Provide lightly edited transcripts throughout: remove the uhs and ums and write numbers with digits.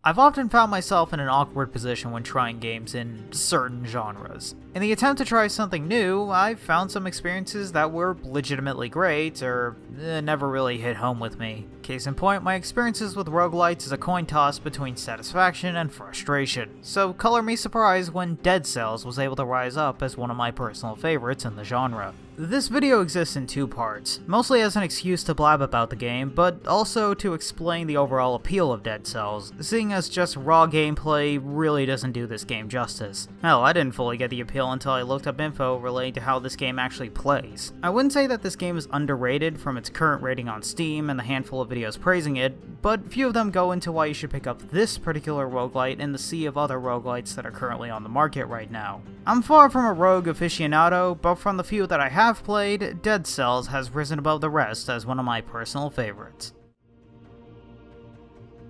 I've often found myself in an awkward position when trying games in certain genres. In the attempt to try something new, I've found some experiences that were legitimately great, or never really hit home with me. Case in point, my experiences with roguelites is a coin toss between satisfaction and frustration, so color me surprised when Dead Cells was able to rise up as one of my personal favorites in the genre. This video exists in two parts, mostly as an excuse to blab about the game, but also to explain the overall appeal of Dead Cells, seeing as just raw gameplay really doesn't do this game justice. Hell, I didn't fully get the appeal until I looked up info relating to how this game actually plays. I wouldn't say that this game is underrated from its current rating on Steam and the handful of videos praising it, but few of them go into why you should pick up this particular roguelite in the sea of other roguelites that are currently on the market right now. I'm far from a rogue aficionado, but from the few that I have played, Dead Cells has risen above the rest as one of my personal favorites.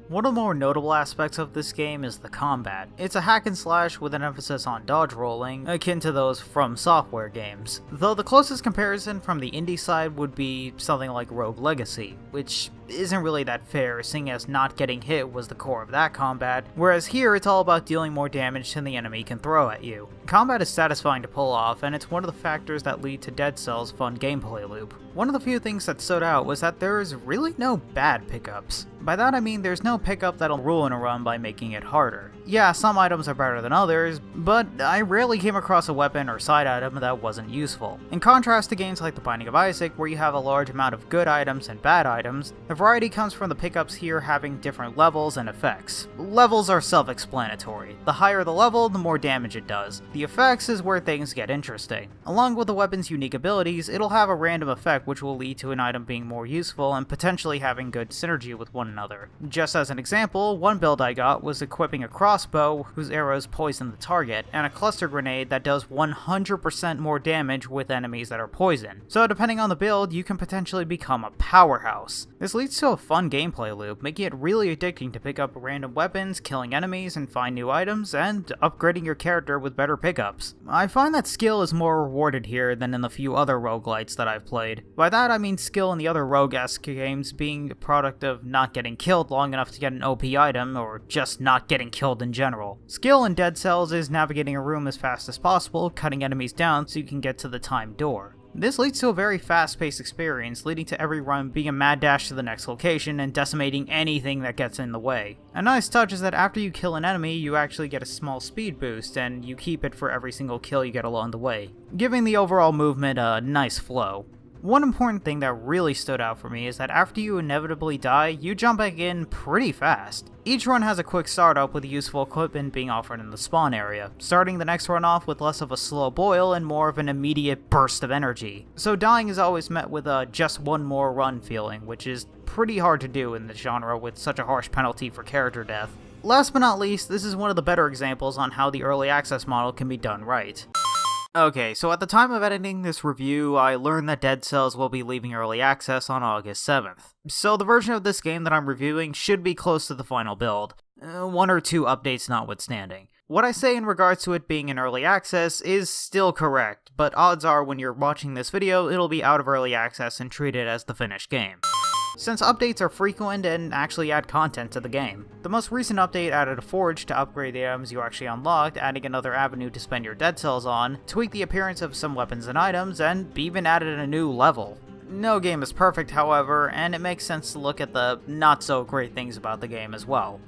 One of the more notable aspects of this game is the combat. It's a hack and slash with an emphasis on dodge rolling, akin to those From Software games, though the closest comparison from the indie side would be something like Rogue Legacy, which isn't really that fair, seeing as not getting hit was the core of that combat, whereas here it's all about dealing more damage than the enemy can throw at you. Combat is satisfying to pull off, and it's one of the factors that lead to Dead Cells' fun gameplay loop. One of the few things that stood out was that there is really no bad pickups. By that I mean there's no pickup that'll ruin a run by making it harder. Yeah, some items are better than others, but I rarely came across a weapon or side item that wasn't useful. In contrast to games like The Binding of Isaac, where you have a large amount of good items and bad items, the variety comes from the pickups here having different levels and effects. Levels are self-explanatory. The higher the level, the more damage it does. The effects is where things get interesting. Along with the weapon's unique abilities, it'll have a random effect which will lead to an item being more useful and potentially having good synergy with one another. Just as an example, one build I got was equipping a crossbow whose arrows poison the target, and a cluster grenade that does 100% more damage with enemies that are poisoned. So depending on the build, you can potentially become a powerhouse. This leads to a fun gameplay loop, making it really addicting to pick up random weapons, killing enemies and find new items, and upgrading your character with better pickups. I find that skill is more rewarded here than in the few other roguelites that I've played. By that I mean skill in the other rogue-esque games being a product of not getting killed long enough to get an OP item, or just not getting killed in general. Skill in Dead Cells is navigating a room as fast as possible, cutting enemies down so you can get to the timed door. This leads to a very fast-paced experience, leading to every run being a mad dash to the next location and decimating anything that gets in the way. A nice touch is that after you kill an enemy, you actually get a small speed boost, and you keep it for every single kill you get along the way, giving the overall movement a nice flow. One important thing that really stood out for me is that after you inevitably die, you jump back in pretty fast. Each run has a quick startup with useful equipment being offered in the spawn area, starting the next run off with less of a slow boil and more of an immediate burst of energy. So dying is always met with a just one more run feeling, which is pretty hard to do in this genre with such a harsh penalty for character death. Last but not least, this is one of the better examples on how the early access model can be done right. Okay, so at the time of editing this review, I learned that Dead Cells will be leaving early access on August 7th. So the version of this game that I'm reviewing should be close to the final build, one or two updates notwithstanding. What I say in regards to it being in early access is still correct, but odds are when you're watching this video, it'll be out of early access and treated as the finished game, since updates are frequent and actually add content to the game. The most recent update added a forge to upgrade the items you actually unlocked, adding another avenue to spend your Dead Cells on, tweaked the appearance of some weapons and items, and even added a new level. No game is perfect, however, and it makes sense to look at the not-so-great things about the game as well.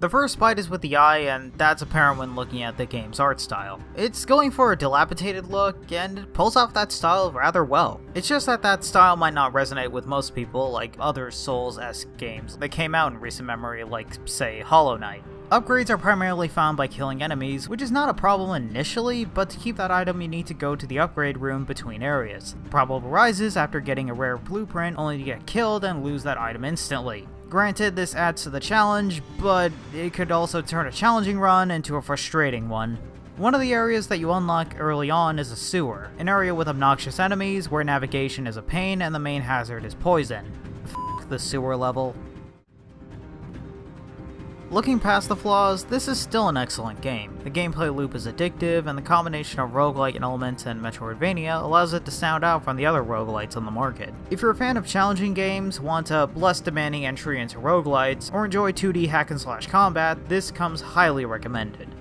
The first bite is with the eye, and that's apparent when looking at the game's art style. It's going for a dilapidated look, and it pulls off that style rather well. It's just that that style might not resonate with most people, like other Souls-esque games that came out in recent memory, like, say, Hollow Knight. Upgrades are primarily found by killing enemies, which is not a problem initially, but to keep that item you need to go to the upgrade room between areas. The problem arises after getting a rare blueprint only to get killed and lose that item instantly. Granted, this adds to the challenge, but it could also turn a challenging run into a frustrating one. One of the areas that you unlock early on is a sewer, an area with obnoxious enemies where navigation is a pain and the main hazard is poison. F*** the sewer level. Looking past the flaws, this is still an excellent game. The gameplay loop is addictive, and the combination of roguelike elements and Metroidvania allows it to stand out from the other roguelites on the market. If you're a fan of challenging games, want a less demanding entry into roguelites, or enjoy 2D hack and slash combat, this comes highly recommended.